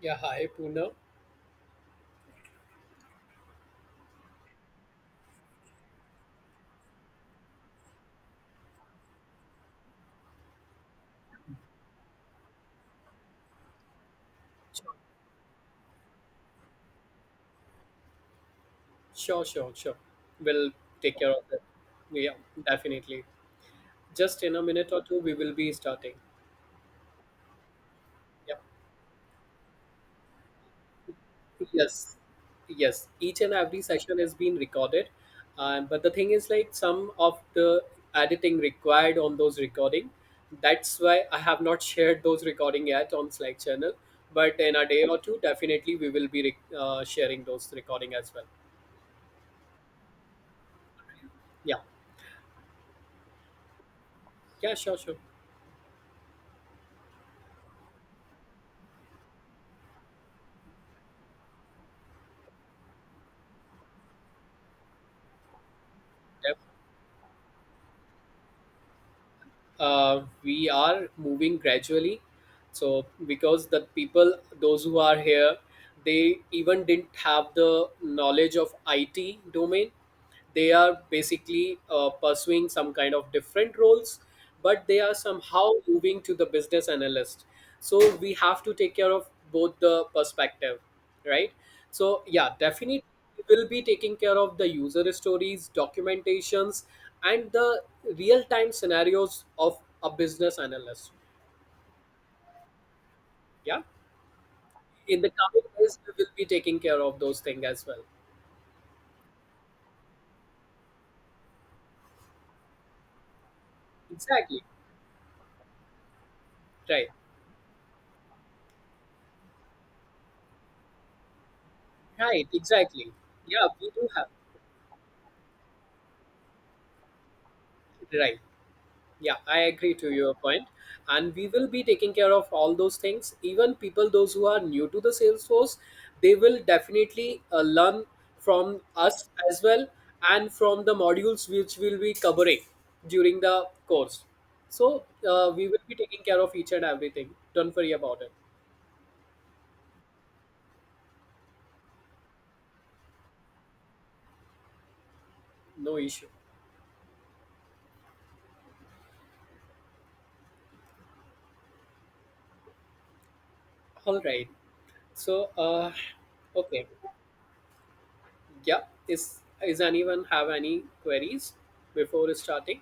Yeah, hi, Puna. Sure, sure. We'll take care of it. Yeah, definitely. Just in a minute or two, we will be starting. Yeah. Yes, yes. Each and every session is being recorded, but the thing is, like some of the editing required on those recording. That's why I have not shared those recording yet on Slack channel. But in a day or two, definitely we will be sharing those recording as well. Yeah, yeah, sure. We are moving gradually. So because the people, those who are here, they even didn't have the knowledge of IT domain. They are basically pursuing some kind of different roles, but they are somehow moving to the business analyst. So we have to take care of both the perspective, right? So yeah, definitely we will be taking care of the user stories, documentations, and the real time scenarios of a business analyst. Yeah, in the coming days we will be taking care of those things as well. Exactly. Right. Right, exactly. Yeah, we do have. Right. Yeah, I agree to your point. And we will be taking care of all those things. Even people, those who are new to the Salesforce, they will definitely learn from us as well, and from the modules which we'll be covering during the course. So we will be taking care of each and everything. Don't worry about it. No issue. All right. So, okay. Yeah. Is anyone have any queries before starting?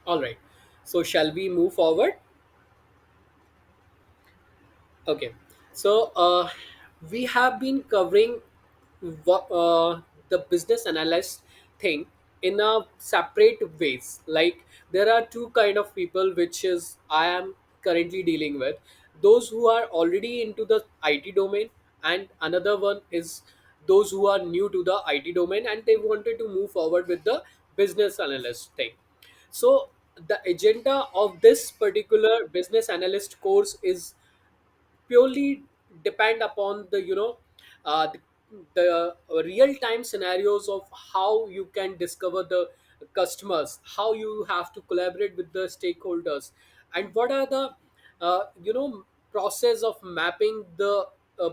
All right. So, shall we move forward? Okay, so we have been covering the business analyst thing in a separate ways. Like there are two kind of people which is I am currently dealing with. Those who are already into the IT domain, and another one is those who are new to the IT domain and they wanted to move forward with the business analyst thing. So the agenda of this particular business analyst course is purely depend upon the the real time scenarios of how you can discover the customers, how you have to collaborate with the stakeholders, and what are the process of mapping the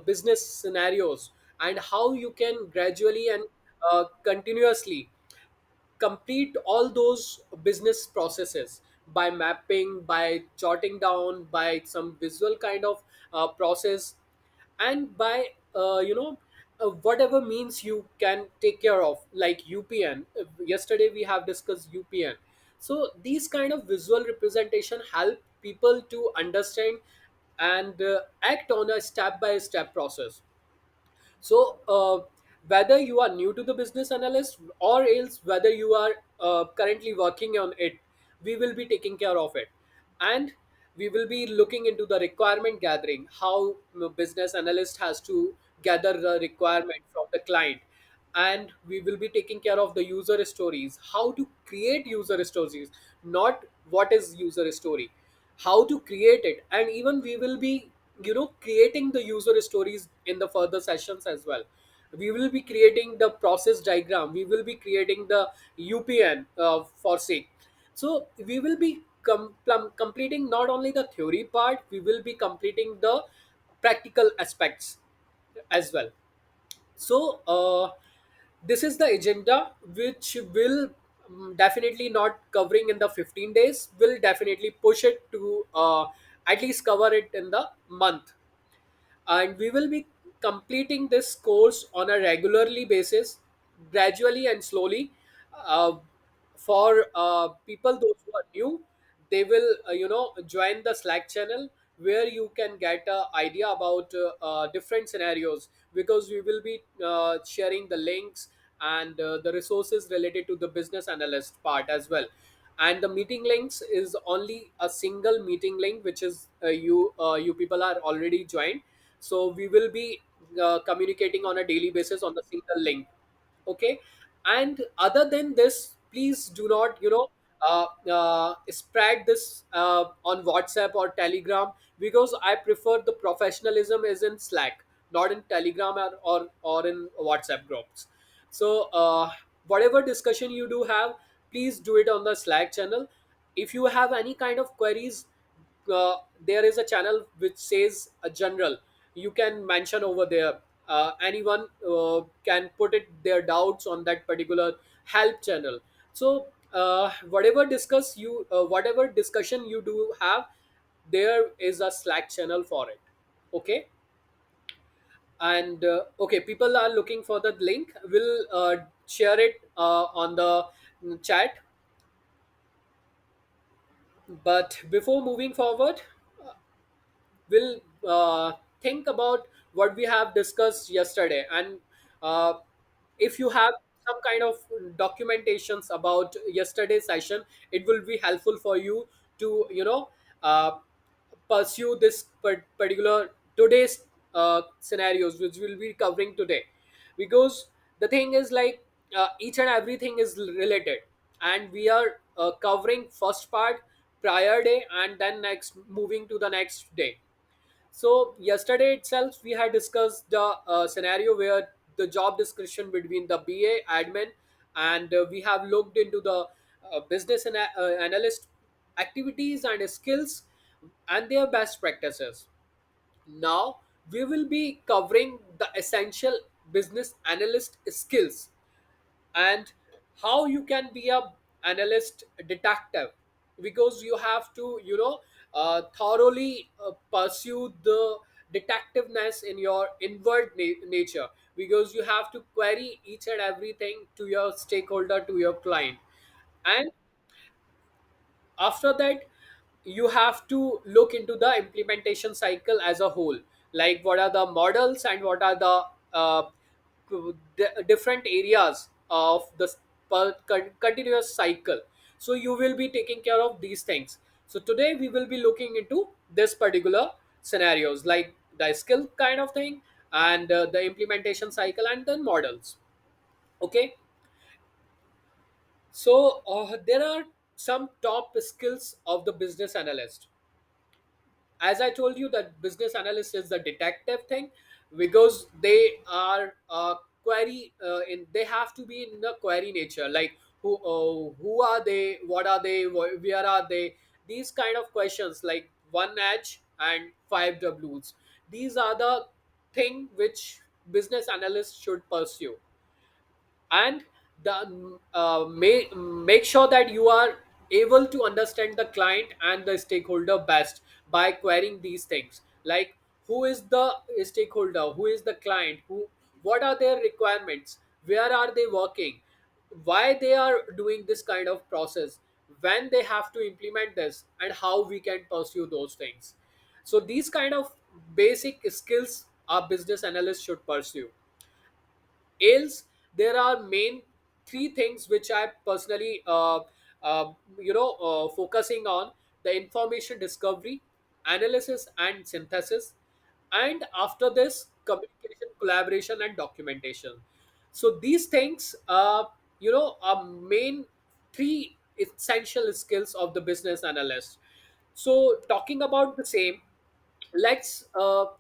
business scenarios, and how you can gradually and continuously complete all those business processes by mapping, by jotting down, by some visual kind of process, and by whatever means you can take care of, like UPN. Yesterday we have discussed UPN. So these kind of visual representation help people to understand and act on a step by step process. So, whether you are new to the business analyst or else whether you are currently working on it, we will be taking care of it. And we will be looking into the requirement gathering, how business analyst has to gather the requirement from the client. And we will be taking care of the user stories, how to create user stories, not what is user story, how to create it. And even we will be creating the user stories in the further sessions as well. We will be creating the process diagram, we will be creating the UPN for sake. So we will be completing not only the theory part, we will be completing the practical aspects as well. So this is the agenda which will definitely not covering in the 15 days, will definitely push it to at least cover it in the month. And we will be completing this course on a regularly basis, gradually and slowly. uh, for people those who are new, they will join the Slack channel, where you can get an idea about different scenarios, because we will be sharing the links and the resources related to the business analyst part as well. And the meeting links is only a single meeting link, which is you people are already joined. So we will be communicating on a daily basis on the single link. Okay. And other than this, please do not spread this on WhatsApp or Telegram, because I prefer the professionalism is in Slack, not in Telegram or in WhatsApp groups. So whatever discussion you do have, please do it on the Slack channel. If you have any kind of queries, there is a channel which says a general, you can mention over there. Anyone can put it their doubts on that particular help channel. So whatever discussion you do have, there is a Slack channel for it. Okay. And okay, people are looking for the link, we'll share it on the chat. But before moving forward, we'll think about what we have discussed yesterday. And uh, if you have some kind of documentations about yesterday's session, it will be helpful for you to uh, pursue this particular today's scenarios which we'll be covering today. Because the thing is like, each and everything is related, and we are covering first part prior day, and then next moving to the next day. So yesterday itself, we had discussed the scenario where the job description between the BA admin, and we have looked into the business analyst activities and skills and their best practices. Now we will be covering the essential business analyst skills, and how you can be a analyst detective, because you have to thoroughly pursue the detectiveness in your inward nature, because you have to query each and everything to your stakeholder, to your client. And after that, you have to look into the implementation cycle as a whole, like what are the models and what are the different areas of the continuous cycle. So you will be taking care of these things. So today we will be looking into this particular scenarios, like the skill kind of thing, and the implementation cycle and then models. Okay. So there are some top skills of the business analyst. As I told you, that business analyst is the detective thing, because they are query in they have to be in the query nature, like who are they, what are they, where are they, these kind of questions, like one H and five W's. These are the thing which business analysts should pursue. And make sure that you are able to understand the client and the stakeholder best by querying these things, like who is the stakeholder, who is the client, who, what are their requirements, where are they working, why they are doing this kind of process, when they have to implement this, and how we can pursue those things. So these kind of basic skills our business analyst should pursue. Else, there are main three things which I personally focusing on: the information discovery, analysis and synthesis, and after this, communication, collaboration and documentation. So these things are main three essential skills of the business analyst. So talking about the same, let's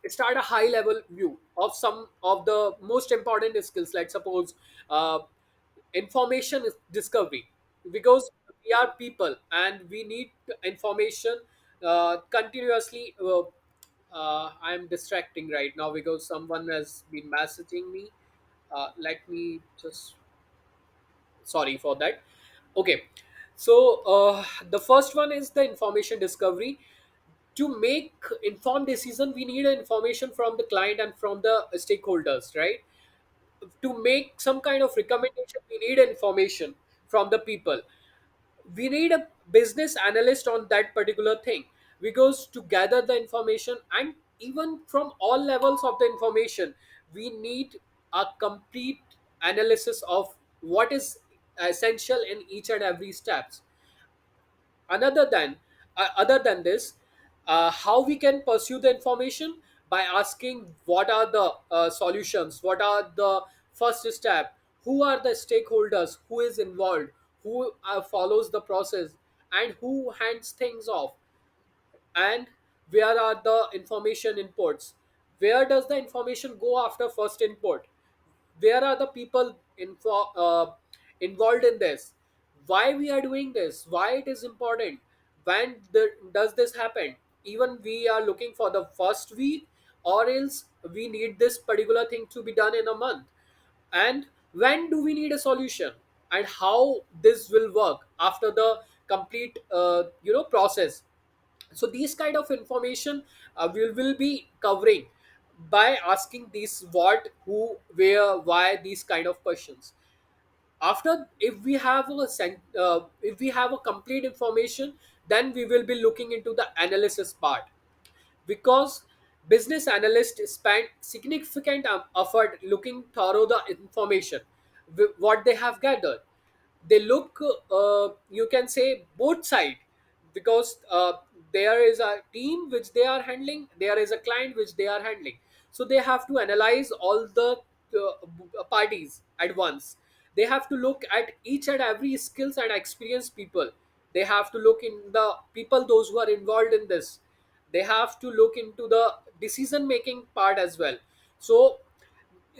start a high level view of some of the most important skills. Let's suppose uh, information discovery, because we are people and we need information continuously. I'm distracting right now because someone has been messaging me. Let me just, sorry for that. Okay, so the first one is the information discovery. To make informed decision, we need information from the client and from the stakeholders, right? To make some kind of recommendation, we need information from the people. We need a business analyst on that particular thing, because to gather the information, and even from all levels of the information, we need a complete analysis of what is essential in each and every steps. Another than Other than this, how we can pursue the information, by asking what are the solutions, what are the first step, who are the stakeholders, who is involved, who follows the process, and who hands things off, and where are the information inputs, where does the information go after first input, where are the people involved in this, why we are doing this, why it is important, does this happen, even we are looking for the first week, or else we need this particular thing to be done in a month, and when do we need a solution, and how this will work after the complete process. So these kind of information will be covering by asking these what, who, where, why, these kind of questions. After, if we have a complete information, then we will be looking into the analysis part, because business analysts spend significant effort looking thorough the information what they have gathered. They look, you can say, both side, because there is a team which they are handling, there is a client which they are handling, so they have to analyze all the parties at once. They have to look at each and every skills and experienced people. They have to look in the people those who are involved in this. They have to look into the decision making part as well. So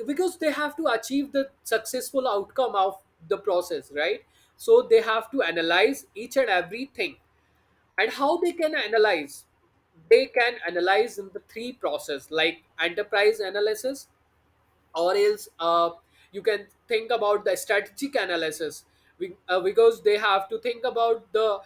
because they have to achieve the successful outcome of the process, right? So they have to analyze each and everything. And how they can analyze? They can analyze in the three process, like enterprise analysis, or else you can think about the strategic analysis. Because they have to think about the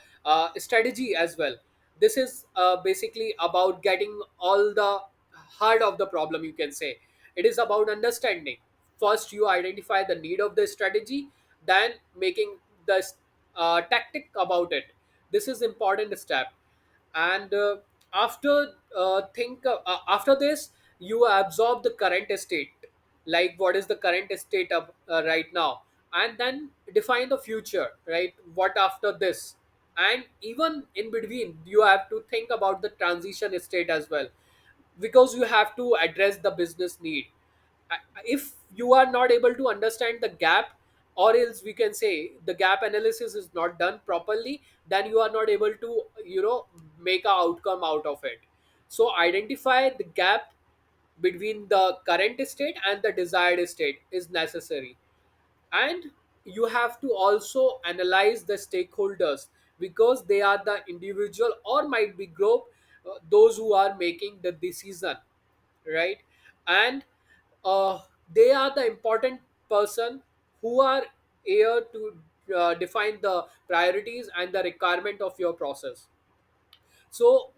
strategy as well. This is basically about getting all the heart of the problem, you can say. It is about understanding. First you identify the need of the strategy, then making the tactic about it. This is important step. And after this, you absorb the current state, like what is the current state of right now, and then define the future, right? What after this, and even in between you have to think about the transition state as well, because you have to address the business need. If you are not able to understand the gap, or else we can say the gap analysis is not done properly, then you are not able to make a outcome out of it. So identify the gap between the current state and the desired state is necessary. And you have to also analyze the stakeholders, because they are the individual or might be group, those who are making the decision, right? And uh, they are the important person who are here to define the priorities and the requirement of your process. So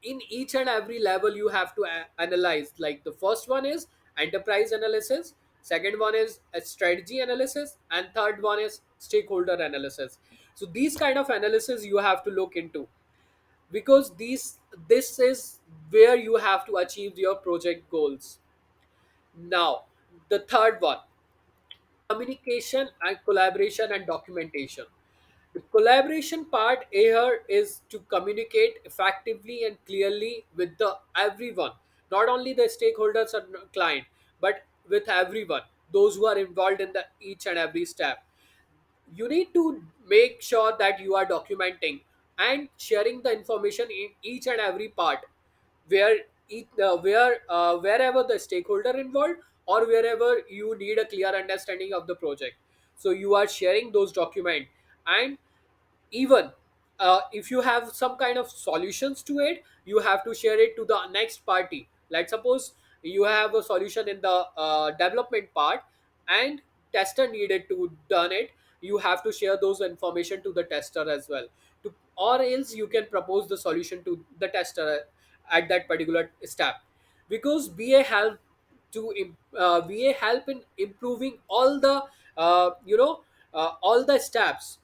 in each and every level you have to analyze, like the first one is enterprise analysis, second one is a strategy analysis, and third one is stakeholder analysis. So these kind of analysis you have to look into, because this is where you have to achieve your project goals. Now, the third one, communication and collaboration and documentation. The collaboration part here is to communicate effectively and clearly with the everyone, not only the stakeholders or client, but with everyone, those who are involved in the each and every step. You need to make sure that you are documenting and sharing the information in each and every part, where wherever the stakeholder involved, or wherever you need a clear understanding of the project. So you are sharing those documents, and Even if you have some kind of solutions to it, you have to share it to the next party. Like suppose you have a solution in the development part, and tester needed to done it, you have to share those information to the tester as well, or else you can propose the solution to the tester at that particular step. Because VA help in improving all the all the steps,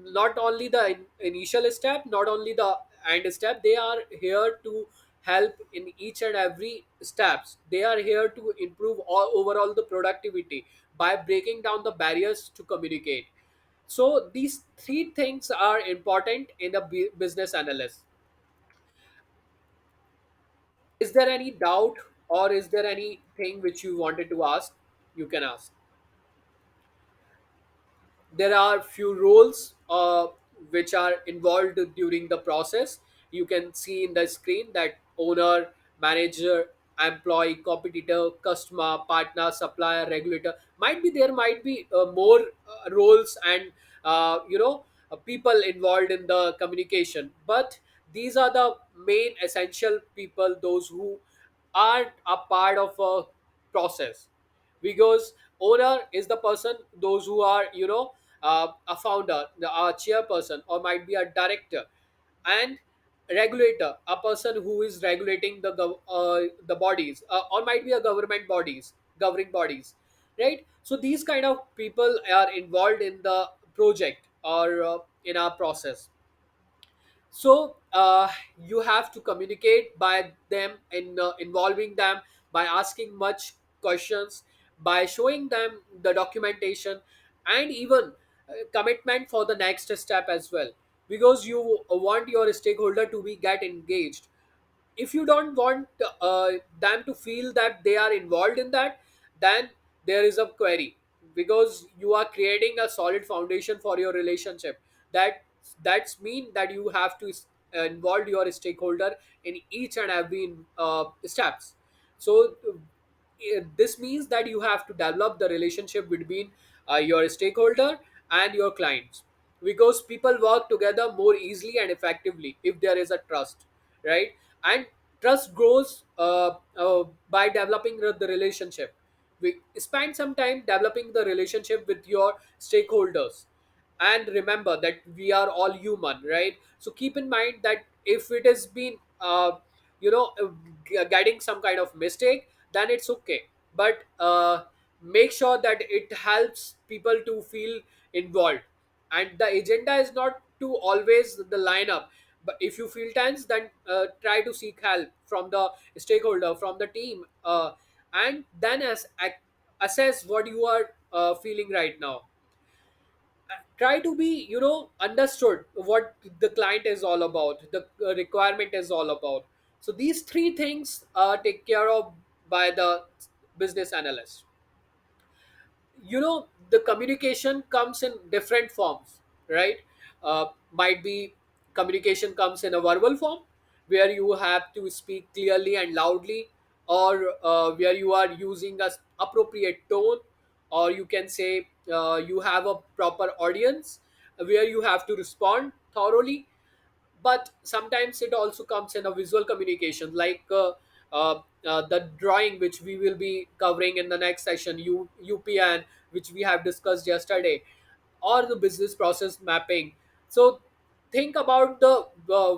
not only the initial step, not only the end step. They are here to help in each and every steps. They are here to improve overall the productivity by breaking down the barriers to communicate. So these three things are important in a business analyst. Is there any doubt, or is there anything which you wanted to ask? You can ask. There are few roles which are involved during the process. You can see in the screen that owner, manager, employee, competitor, customer, partner, supplier, regulator. Might be there might be more roles and people involved in the communication, but these are the main essential people, those who are a part of a process. Because owner is the person, those who are a founder, a chairperson, or might be a director. And regulator, a person who is regulating the bodies, or might be a government bodies, governing bodies, right? So these kind of people are involved in the project or in our process. So you have to communicate by them in involving them, by asking much questions, by showing them the documentation, and even commitment for the next step as well. Because you want your stakeholder to be get engaged. If you don't want them to feel that they are involved in that, then there is a query. Because you are creating a solid foundation for your relationship. That's mean that you have to involve your stakeholder in each and every steps. So this means that you have to develop the relationship between your stakeholder and your clients. Because people work together more easily and effectively if there is a trust, right? And trust grows by developing the relationship. We spend some time developing the relationship with your stakeholders. And remember that we are all human, right? So keep in mind that if it has been you know uh, getting some kind of mistake, then it's okay. But make sure that it helps people to feel involved. And the agenda is not to always the lineup. But if you feel tense, then try to seek help from the stakeholder, from the team, and then assess what you are feeling right now. Try to be understood what the client is all about, the requirement is all about. So these three things take care of by the business analyst. The communication comes in different forms, right? Might be communication comes in a verbal form, where you have to speak clearly and loudly, or where you are using a appropriate tone, or you can say you have a proper audience where you have to respond thoroughly. But sometimes it also comes in a visual communication, like the drawing which we will be covering in the next session, UPN, which we have discussed yesterday, or the business process mapping. So think about the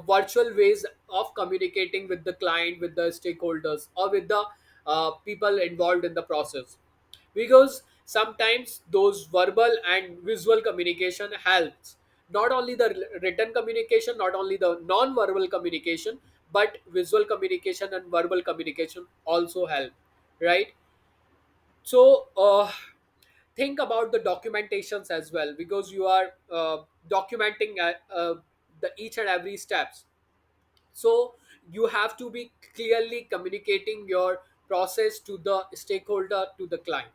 virtual ways of communicating with the client, with the stakeholders, or with the people involved in the process. Because sometimes those verbal and visual communication helps, not only the written communication, not only the non-verbal communication, but visual communication and verbal communication also help, right? So think about the documentations as well, because you are documenting the each and every steps. So you have to be clearly communicating your process to the stakeholder, to the client.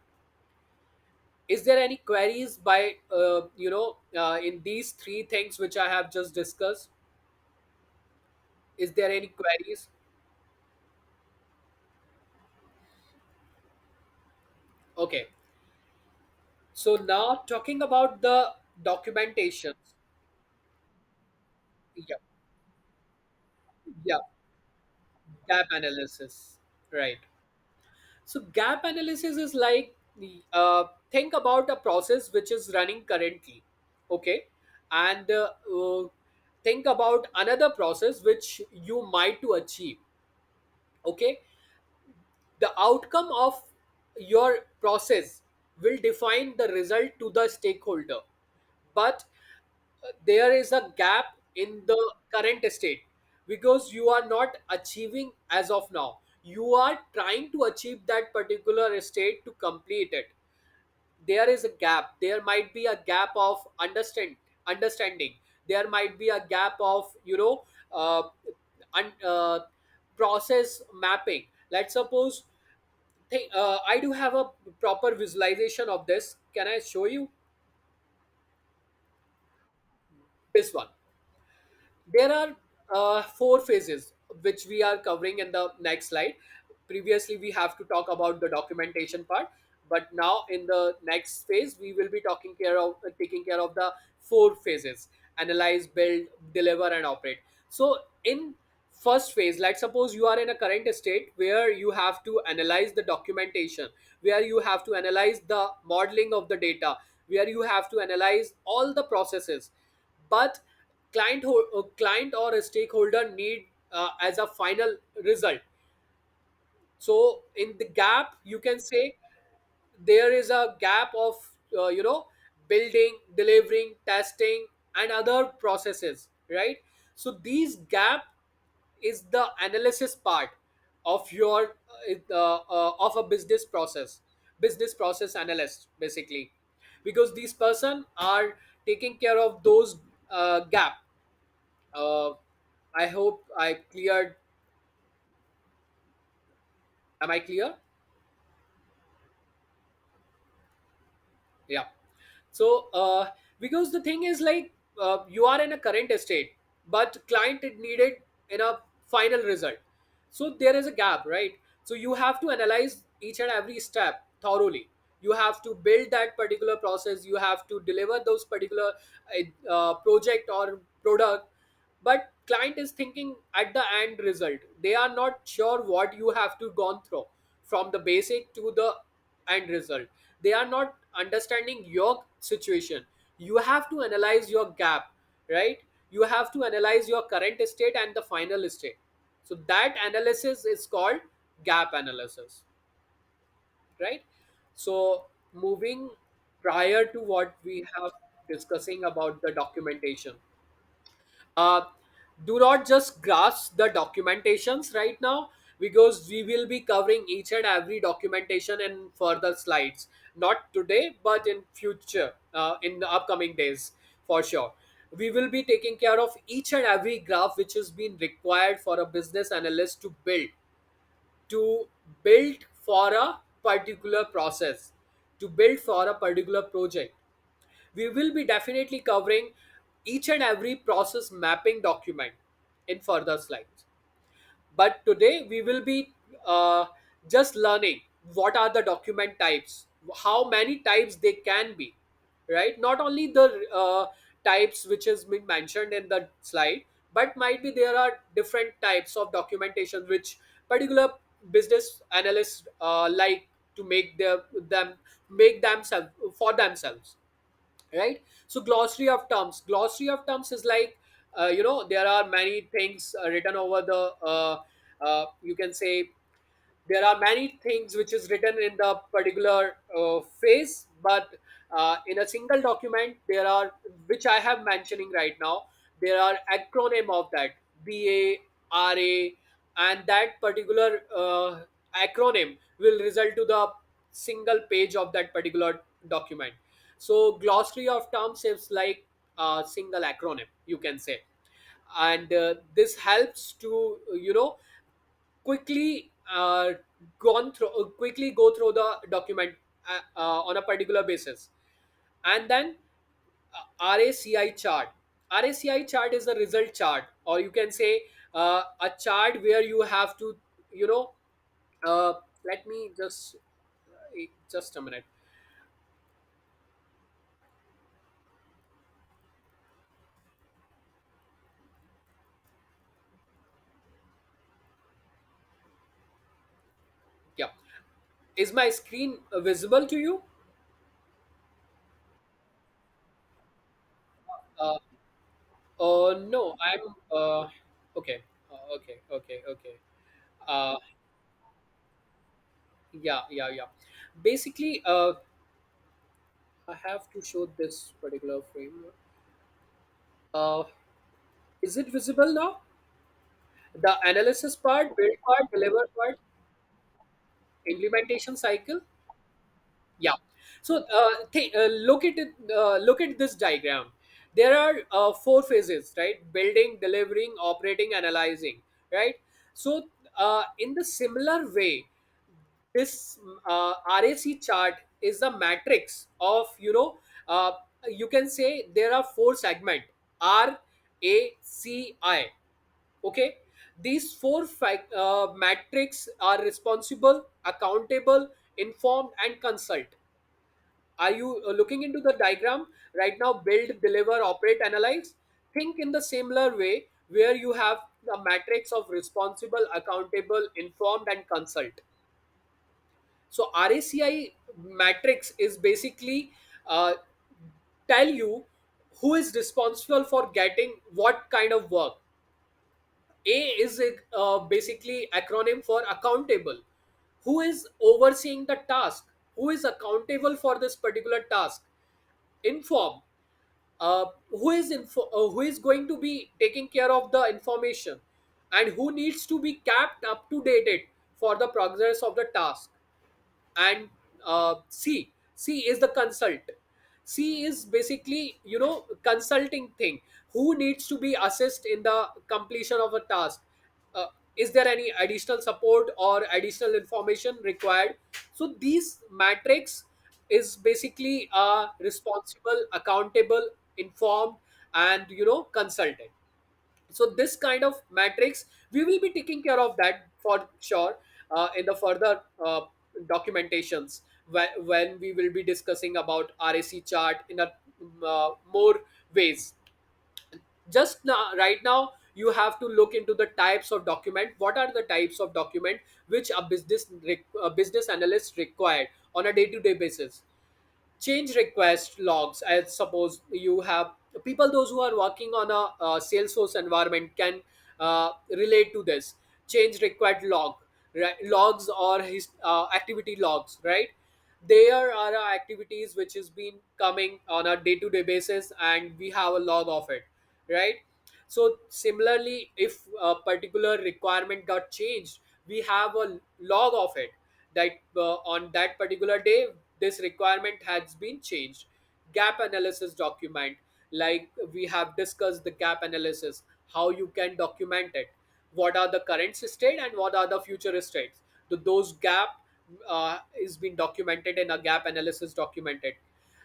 Is there any queries by in these three things which I have just discussed? Is there any queries? Okay, so now talking about the documentations. Yeah, yeah, gap analysis, right? So gap analysis is like, think about a process which is running currently, okay, and think about another process which you might to achieve, okay. The outcome of your process will define the result to the stakeholder, but there is a gap in the current state because you are not achieving as of now. You are trying to achieve that particular state to complete it. There is a gap. There might be a gap of understanding. There might be a gap of, un- uh, process mapping. Let's suppose, I do have a proper visualization of this. Can I show you this one? There are four phases which we are covering in the next slide. Previously we have to talk about the documentation part, but now in the next phase we will be taking care of the four phases: analyze, build, deliver, and operate. So in first phase, let's suppose you are in a current state where you have to analyze the documentation, where you have to analyze the modeling of the data, where you have to analyze all the processes, but client or a stakeholder need as a final result. So in the gap you can say there is a gap of, building, delivering, testing, and other processes, right? So these gap is the analysis part of your of a business process analyst, basically, because these person are taking care of those gap. uh, I hope I cleared. Am I clear? Yeah. So because the thing is like, you are in a current state, but client it needed in a final result. So there is a gap, right? So you have to analyze each and every step thoroughly. You have to build that particular process. You have to deliver those particular project or product, but client is thinking at the end result. They are not sure what you have to gone through from the basic to the end result. They are not understanding your situation. You have to analyze your gap, right? You have to analyze your current state and the final state. So that analysis is called gap analysis, right? So moving prior to what we have discussing about the documentation, uh, do not just grasp the documentations right now, because we will be covering each and every documentation in further slides, not today but in future, in the upcoming days, for sure. We will be taking care of each and every graph which has been required for a business analyst to build for a particular process, to build for a particular project. We will be definitely covering each and every process mapping document in further slides. But today we will be just learning what are the document types, how many types they can be, right? Not only the types which has been mentioned in the slide, but might be there are different types of documentation which particular business analysts like to them make themselves for themselves, right? So glossary of terms is like, there are many things written over the you can say there are many things which is written in the particular phase, but in a single document there are, which I have mentioning right now, there are acronym of that: BA, RA, and that particular acronym will result to the single page of that particular document. So glossary of terms is like a single acronym, you can say. And this helps to, quickly quickly go through the document on a particular basis. And then RACI chart. RACI chart is a result chart, or you can say a chart where you have to, you know uh, let me just a minute. Is my screen visible to you? Uh, no, I'm okay. Okay. Uh, yeah, yeah, yeah. Basically, I have to show this particular framework. Uh, is it visible now? The analysis part, build part, deliver part, implementation cycle. Yeah. So look at it. Look at this diagram. There are four phases, right? Building, delivering, operating, analyzing, right? So in the similar way, this RAC chart is the matrix of, you can say there are four segment: RACI. Okay, these four matrix are responsible, accountable, informed, and consult. Are you looking into the diagram right now? Build, deliver, operate, analyze. Think in the similar way where you have the matrix of responsible, accountable, informed, and consult. So RACI matrix is basically uh, tell you who is responsible for getting what kind of work. A is basically acronym for accountable. Who is overseeing the task? Who is accountable for this particular task? Inform. Who is going to be taking care of the information, and who needs to be kept up to date for the progress of the task. And C is the consult. C is basically, consulting thing. Who needs to be assessed in the completion of a task? uh, is there any additional support or additional information required? So these matrix is basically responsible, accountable, informed, and consultant. So this kind of matrix, we will be taking care of that for sure in the further documentations, when we will be discussing about RAC chart in a more ways. Just now, right now, you have to look into the types of document. What are the types of document which a business analyst required on a day-to-day basis? Change request logs. As suppose you have people, those who are working on a Salesforce environment can relate to this. Change required log, right? Logs or his activity logs, right? There are activities which has been coming on a day-to-day basis, and we have a log of it, right? So similarly, if a particular requirement got changed, we have a log of it, that on that particular day this requirement has been changed. Gap analysis document, like we have discussed the gap analysis, how you can document it, what are the current state and what are the future states. Those gap is being documented in a gap analysis documented.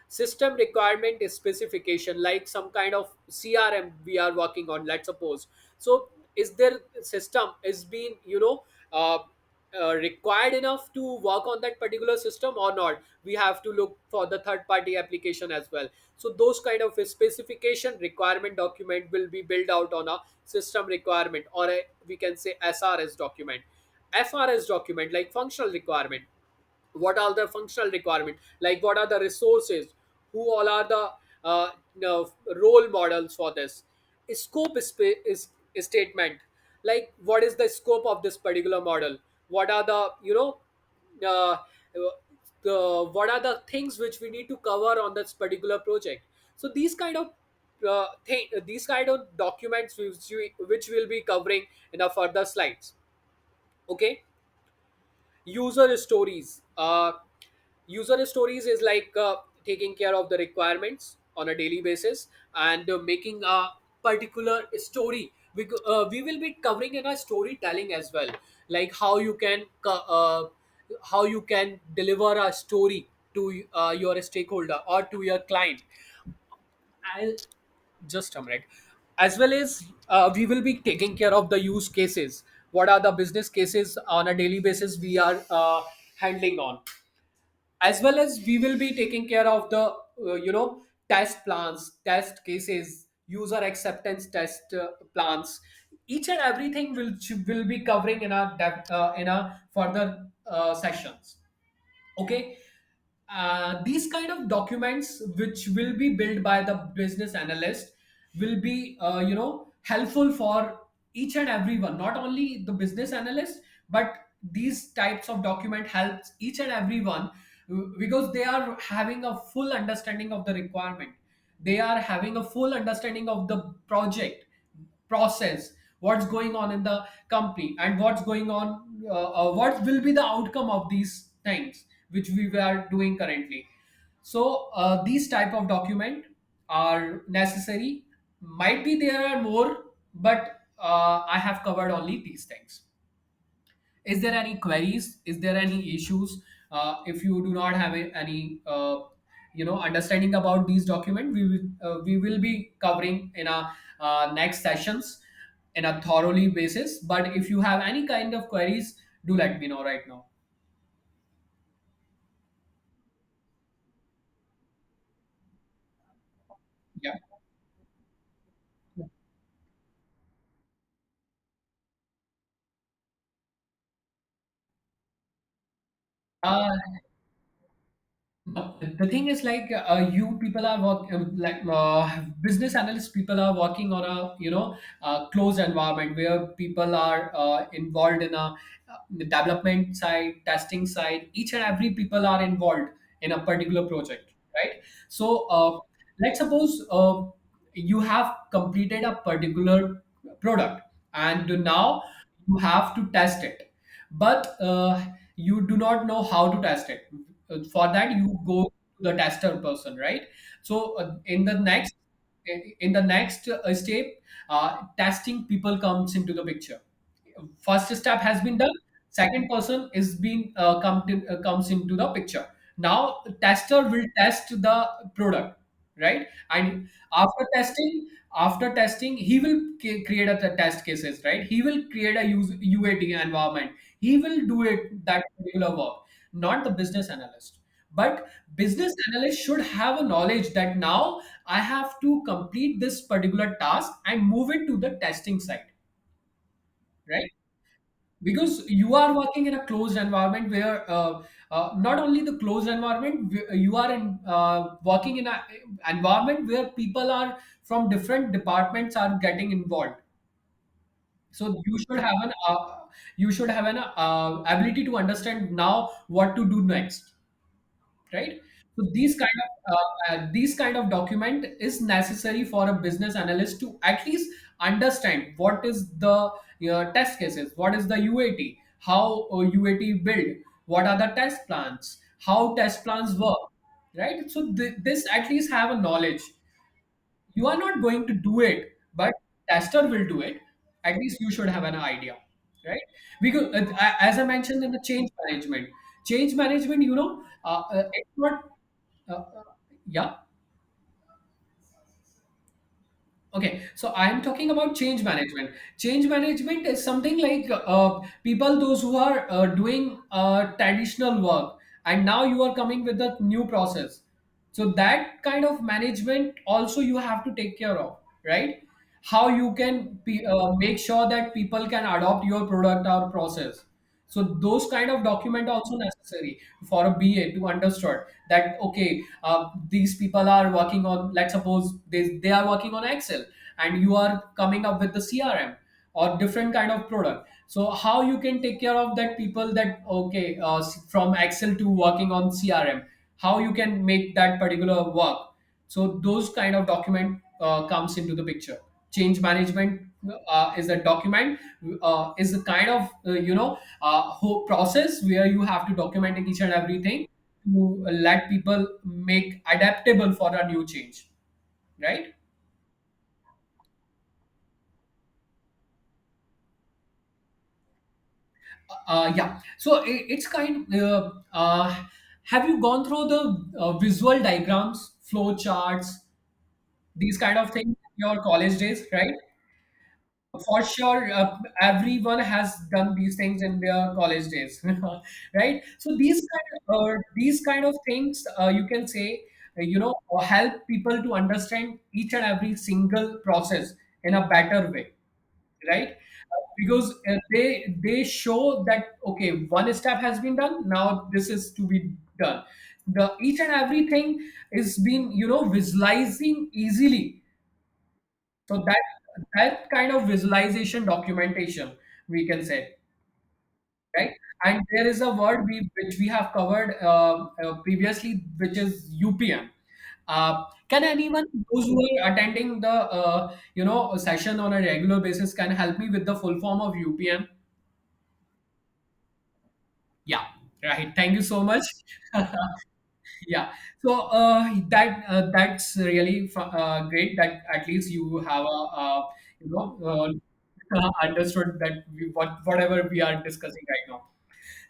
System requirement is specification, like some kind of CRM we are working on, let's suppose. So is their system is being, required enough to work on that particular system or not? We have to look for the third party application as well. So those kind of a specification requirement document will be built out on a system requirement, or we can say SRS document. FRS document, like functional requirement. What are the functional requirement, like what are the resources, who all are the role models for this. Scope is statement, like what is the scope of this particular model, what are the, uh, what are the things which we need to cover on this particular project. So these kind of documents which we'll be covering in our further slides. Okay. User stories. User stories is like taking care of the requirements on a daily basis, and making a particular story. We will be covering in a storytelling as well, like how you can deliver a story to your stakeholder or to your client. And just a minute. As well as we will be taking care of the use cases. What are the business cases on a daily basis we are handling on? As well as we will be taking care of the test plans, test cases, user acceptance test plans. Each and everything will be covering in our in our further sessions. Okay. These kind of documents which will be built by the business analyst will be helpful for each and everyone, not only the business analyst, but these types of document helps each and everyone, because they are having a full understanding of the requirement, they are having a full understanding of the project process, what's going on in the company, and what's going on, what will be the outcome of these things which we are doing currently. So these type of document are necessary. Might be there are more, but I have covered only these things. Is there any queries? Is there any issues? If you do not have any understanding about these document, we will be covering in our next sessions in a thoroughly basis. But if you have any kind of queries, do let me know right now. Yeah. Uh, No, the thing is like you people are like business analyst people are working on a closed environment where people are involved in a development side, testing side. Each and every people are involved in a particular project, right? So let's suppose you have completed a particular product, and now you have to test it, but you do not know how to test it. For that you go to the tester person, right? So in the next step, testing people comes into the picture. First step has been done, second person is being comes into the picture. Now tester will test the product, right? And after testing he will create a test cases, right? He will create a UAT environment. He will do it that particular work, not the business analyst. But business analyst should have a knowledge that now I have to complete this particular task and move it to the testing side, right? Because you are working in a closed environment where not only the closed environment, you are in working in an environment where people are from different departments are getting involved. So you should have an ability to understand now what to do next, right? So these kind of document is necessary for a business analyst to at least understand what is the test cases, what is the UAT, how UAT build, what are the test plans, how test plans work, right? So this at least have a knowledge. You are not going to do it, but tester will do it. At least you should have an idea, right? Because as I mentioned in the change management, it's not yeah. Okay, so I am talking about change management. Change management is something like people, those who are doing traditional work, and now you are coming with a new process. So that kind of management also you have to take care of, right? How you can make sure that people can adopt your product or process. So those kind of document also necessary for a BA to understand that okay, these people are working on, let's suppose they are working on Excel, and you are coming up with the CRM or different kind of product. So how you can take care of that people that okay, from Excel to working on CRM, how you can make that particular work. So those kind of document comes into the picture. Change management is a document, is a kind of whole process where you have to document each and everything to let people make adaptable for a new change, right? Yeah, so it's kind have you gone through the visual diagrams, flow charts, these kind of things in your college days, right? For sure, everyone has done these things in their college days, right? So these kind of things, you can say, help people to understand each and every single process in a better way, right? Because they show that okay, one step has been done, now this is to be done. The each and everything is being, visualizing easily. So that kind of visualization documentation, we can say, right? And there is a word which we have covered previously, which is UPM. Can anyone, those who are attending the session on a regular basis, can help me with the full form of UPM? Yeah, right. Thank you so much. Yeah. So that's really great that at least you have a you know understood that whatever we are discussing right now.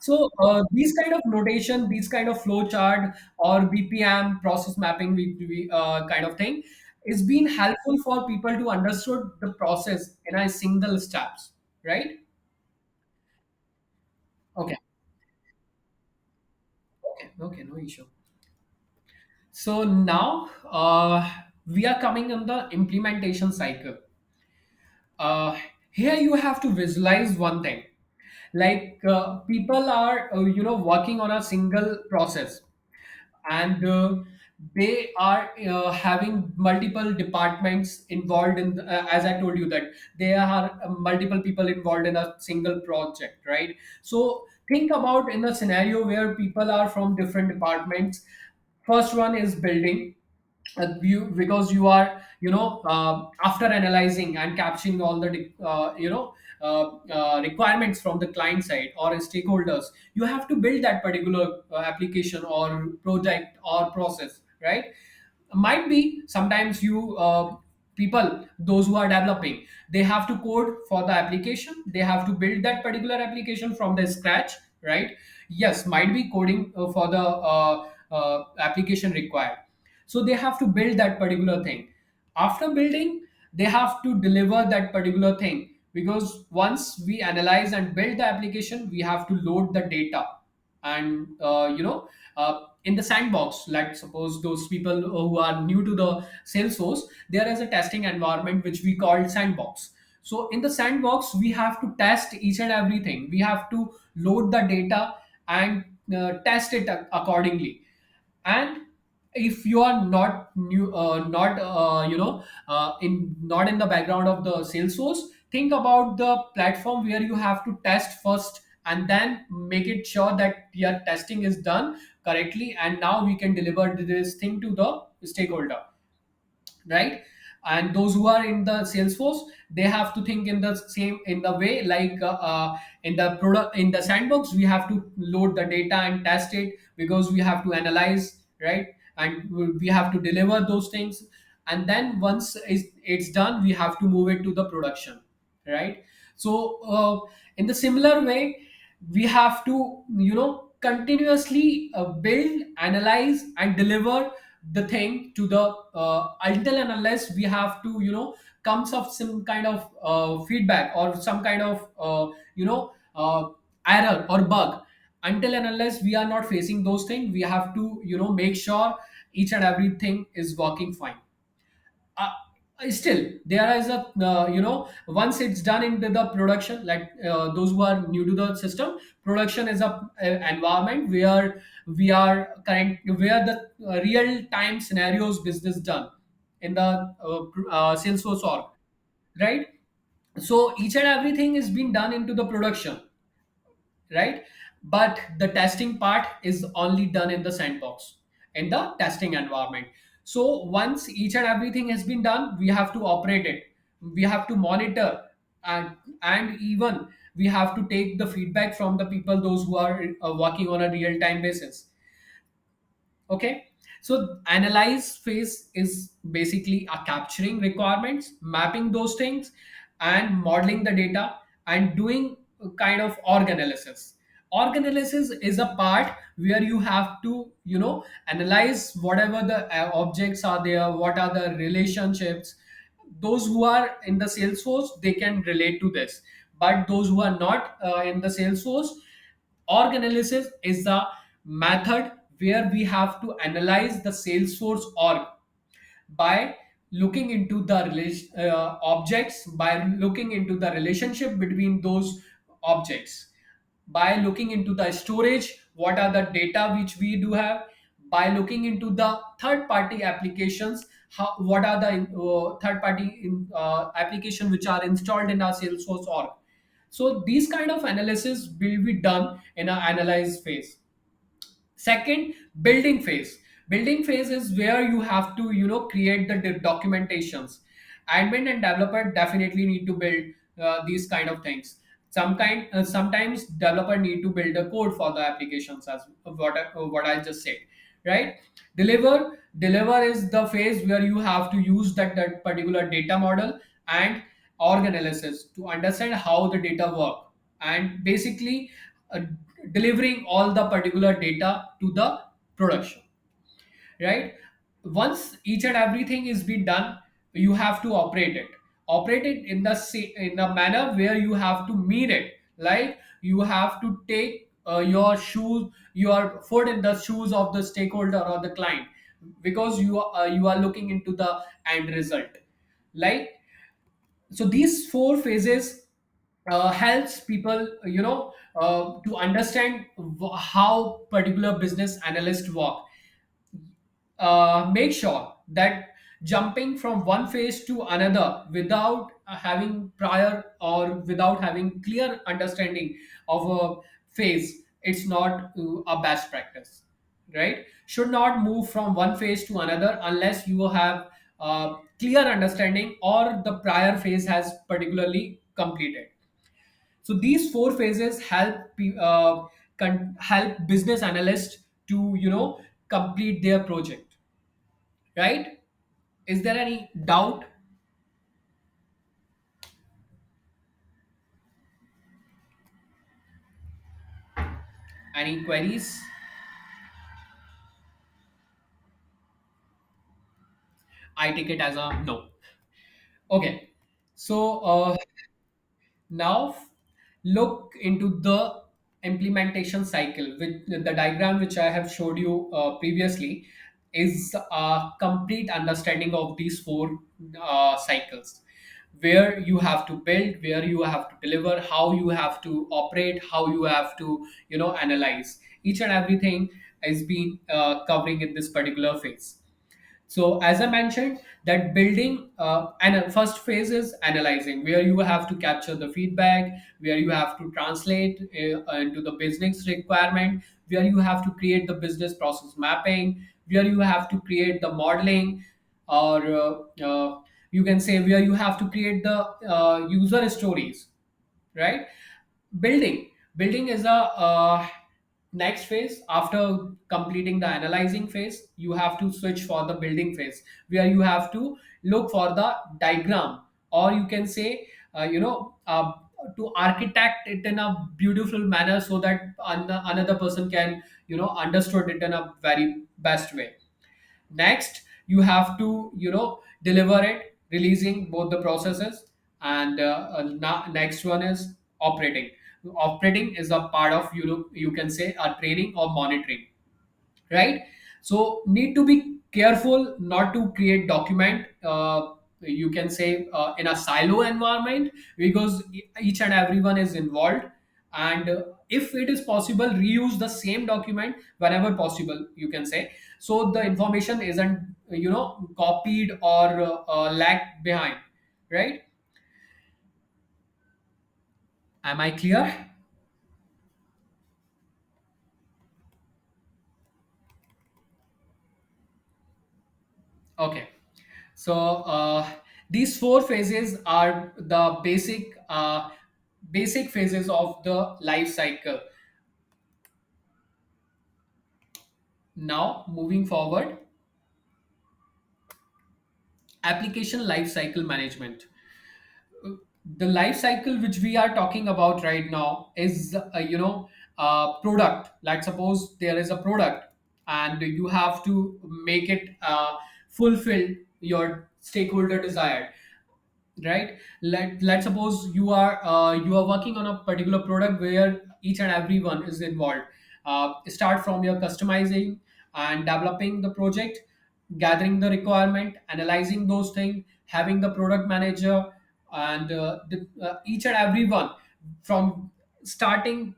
So these kind of notation, these kind of flow chart or BPM process mapping, kind of thing, is being helpful for people to understood the process in a single steps, right? Okay, okay, no issue. So now we are coming on the implementation cycle. Uh, Here you have to visualize one thing. Like people are, working on a single process, and they are having multiple departments involved in as I told you that there are multiple people involved in a single project, right? So think about in a scenario where people are from different departments. First one is building, because you are, after analyzing and capturing all the requirements from the client side or stakeholders, you have to build that particular application or project or process, right? Might be sometimes you people, those who are developing, they have to code for the application, they have to build that particular application from the scratch, right? Yes, might be coding for the application required. So they have to build that particular thing. After building, they have to deliver that particular thing, because once we analyze and build the application, we have to load the data. And in the sandbox, like suppose those people who are new to the Salesforce, there is a testing environment which we call sandbox. So in the sandbox, we have to test each and everything, we have to load the data and test it accordingly. And if you are not new, not in not in the background of the Salesforce, think about the platform where you have to test first, and then make it sure that your testing is done correctly, and now we can deliver this thing to the stakeholder, right? And those who are in the Salesforce, they have to think in the same, in the way, like in the product, in the sandbox, we have to load the data and test it, because we have to analyze, right? And we have to deliver those things, and then once it's done, we have to move it to the production, right? So in the similar way, we have to, continuously build, analyze, and deliver the thing to the until and unless we have to, comes up some kind of feedback or some kind of error or bug. Until and unless we are not facing those things, we have to, make sure each and everything is working fine. uh, Still there is a, once it's done into the production, like those who are new to the system, production is a environment where we are current, where the real time scenarios business done in the Salesforce org, right? So each and everything is being done into the production, right? But the testing part is only done in the sandbox, in the testing environment. So once each and everything has been done, we have to operate it, we have to monitor, and even we have to take the feedback from the people, those who are working on a real time basis. Okay, so analyze phase is basically a capturing requirements, mapping those things, and modeling the data, and doing a kind of org analysis. Org analysis is a part where you have to, analyze whatever the objects are there, what are the relationships. Those who are in the Salesforce, they can relate to this, but those who are not in the Salesforce, org analysis is the method where we have to analyze the Salesforce org by looking into the objects, by looking into the relationship between those objects, by looking into the storage what are the data which we do have, by looking into the third party applications, what are the third party application which are installed in our Salesforce org. So these kind of analysis will be done in an analyze phase. Second, building phase. Building phase is where you have to, create the documentations. Admin and developer definitely need to build these kind of things. Sometimes developer need to build a code for the applications, as what I just said, right? Deliver is the phase where you have to use that particular data model and org analysis to understand how the data work, and basically uh, delivering all the particular data to the production, right? Once each and everything is been done, you have to operate it in in the manner where you have to mean it. Like, you have to take your foot in the shoes of the stakeholder or the client, because you are looking into the end result. Like, so these four phases helps people, to understand how particular business analyst work. Make sure that jumping from one phase to another without having prior or without having clear understanding of a phase, it's not a best practice, right? Should not move from one phase to another unless you have clear understanding or the prior phase has particularly completed. So these four phases help business analysts to, complete their project, right? Is there any doubt, any queries? I take it as a no. Okay. So now look into the implementation cycle. With the diagram which I have showed you previously is a complete understanding of these four cycles, where you have to build, where you have to deliver, how you have to operate, how you have to, analyze. Each and everything is being covering in this particular phase. So as I mentioned, that building and first phase is analyzing, where you have to capture the feedback, where you have to translate into the business requirement, where you have to create the business process mapping, where you have to create the modeling, or you can say where you have to create the user stories, right? Building is a next phase. After completing the analyzing phase, you have to switch for the building phase, where you have to look for the diagram, or you can say to architect it in a beautiful manner so that another person can, understood it in a very best way. Next, you have to, deliver it, releasing both the processes. And next one is operating is a part of, you can say, a training or monitoring, right? So need to be careful not to create document, you can say, in a silo environment, because each and everyone is involved. And if it is possible, reuse the same document whenever possible, you can say, so the information isn't, copied or lagged behind, right? Am I clear? Okay. So these four phases are the basic phases of the life cycle. Now, moving forward, application life cycle management. The life cycle which we are talking about right now is, product. Let's suppose there is a product, and you have to make it fulfill your stakeholder desire, right? Let's suppose you are working on a particular product where each and everyone is involved. Start from your customizing and developing the project, gathering the requirement, analyzing those things, having the product manager, and each and everyone from starting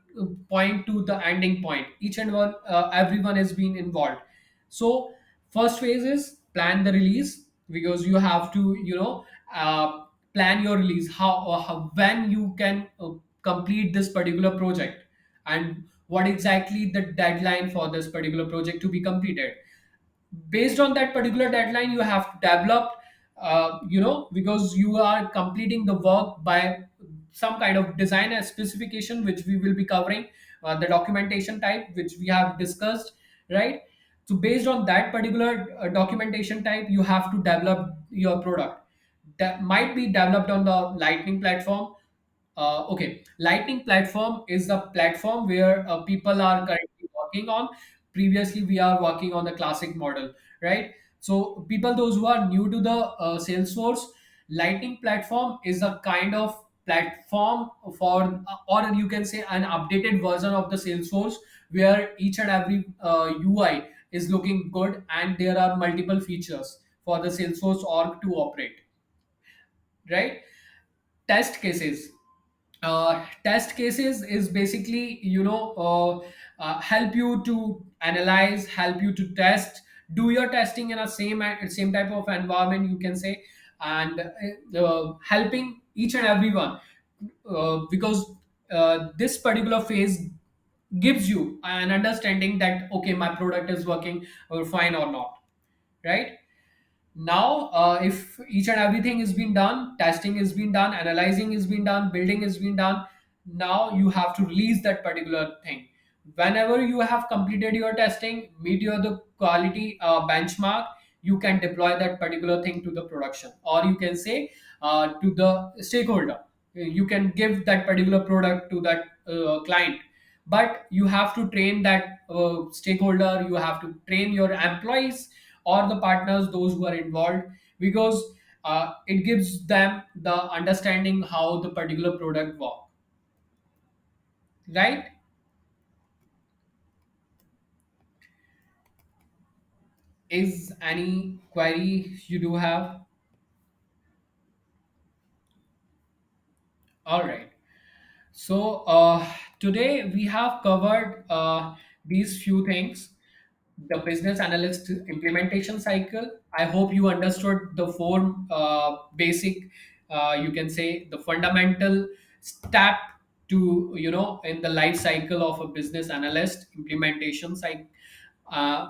point to the ending point. Each and one, everyone has been involved. So first phase is plan the release, because you have to, plan your release, how when you can complete this particular project, and what exactly the deadline for this particular project to be completed. Based on that particular deadline, you have to develop, because you are completing the work by some kind of design and specification, which we will be covering, the documentation type which we have discussed, right? So based on that particular documentation type, you have to develop your product. That might be developed on the lightning platform. Okay, lightning platform is the platform where people are currently working on. Previously we are working on the classic model, right? So people, those who are new to the Salesforce, lightning platform is a kind of platform for, or you can say an updated version of the Salesforce, where each and every UI is looking good, and there are multiple features for the Salesforce org to operate, right? Test cases. Test cases is basically, help you to analyze, help you to test, do your testing in a same type of environment, you can say. And helping each and everyone, because this particular phase gives you an understanding that okay, my product is working fine or not, right? Now if each and everything is been done, testing is been done, analyzing is been done, building is been done, now you have to release that particular thing. Whenever you have completed your testing, meet your the quality benchmark, you can deploy that particular thing to the production, or you can say to the stakeholder. You can give that particular product to that client, but you have to train that stakeholder, you have to train your employees or the partners, those who are involved, because it gives them the understanding how the particular product work, right? Is any query you do have? All right. So today we have covered these few things: the business analyst implementation cycle. I hope you understood the four basic, you can say, the fundamental step to, in the life cycle of a business analyst implementation cycle,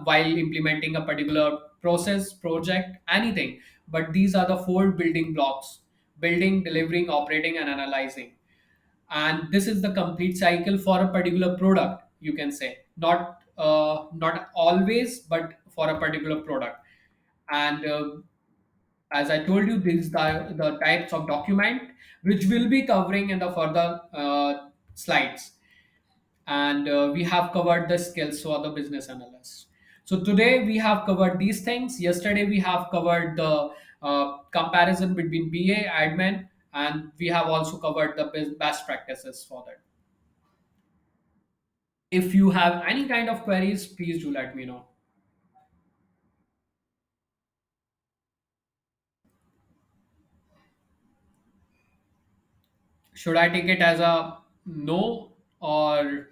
while implementing a particular process, project, anything. But these are the four building blocks: building, delivering, operating, and analyzing. And this is the complete cycle for a particular product, you can say. Not always, but for a particular product. And as I told you, these are the types of document which we'll be covering in the further slides. And we have covered the skills for the business analyst. So today we have covered these things. Yesterday we have covered the comparison between BA, admin, and we have also covered the best practices for that. If you have any kind of queries, please do let me know. Should I take it as a no, or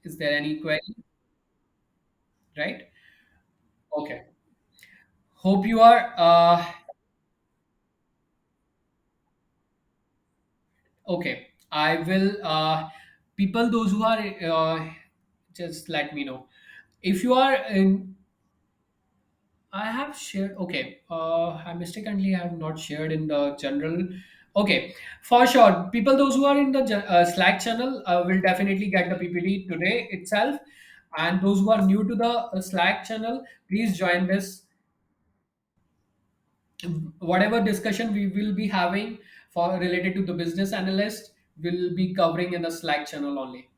is there any query? Right? Okay. Hope you are. Okay. I will. People, those who are, just let me know. If you are in, I have shared. Okay, I mistakenly have not shared in the general. Okay, for sure. People, those who are in the Slack channel, will definitely get the PPT today itself. And those who are new to the Slack channel, please join this. Whatever discussion we will be having for related to the business analyst, will be covering in the Slack channel only.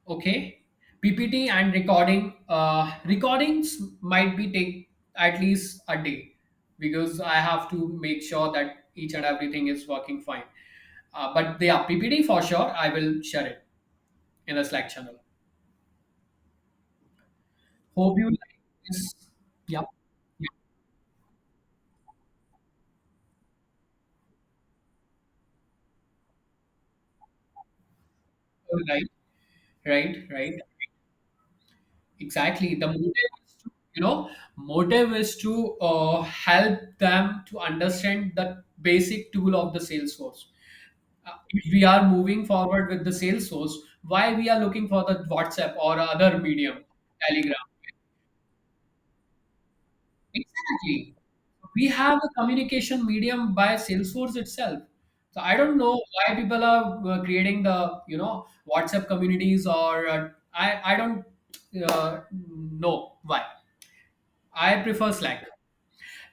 Okay. PPT and recording. Recordings might be take at least a day, because I have to make sure that each and everything is working fine. But yeah, PPT for sure, I will share it in the Slack channel. Hope you like this. Yeah. Yeah. Right, right. Exactly. The motive is to, motive is to help them to understand the basic tool of the Salesforce. If we are moving forward with the Salesforce, why we are looking for the WhatsApp or other medium, Telegram? Exactly. We have a communication medium by Salesforce itself. So I don't know why people are creating the WhatsApp communities, or I don't know why. I prefer Slack.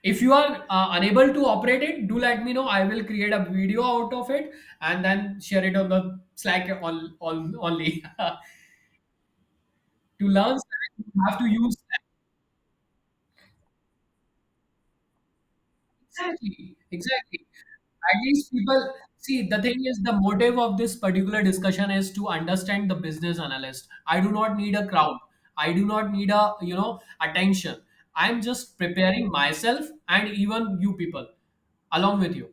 If you are unable to operate it, do let me know. I will create a video out of it and then share it on the Slack only. To learn Slack, you have to use Slack. Exactly. At least people see, the thing is, the motive of this particular discussion is to understand the business analyst. I do not need a crowd. I do not need a attention. I'm just preparing myself and even you people along with you,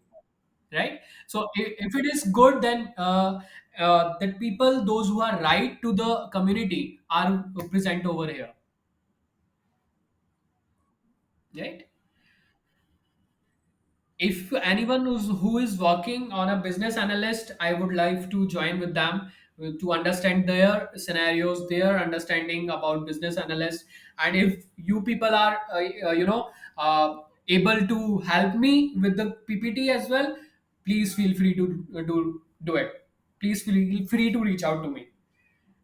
right? So if it is good, then that people, those who are right to the community, are present over here, right? If anyone who is working on a business analyst, I would like to join with them to understand their scenarios, their understanding about business analyst. And if you people are able to help me with the PPT as well, please feel free to do it. Please feel free to reach out to me,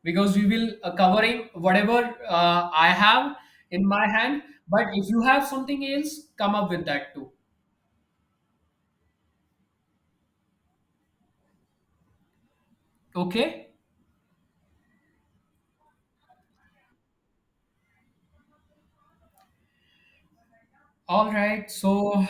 because we will covering whatever I have in my hand. But if you have something else, come up with that too. Okay. All right. So,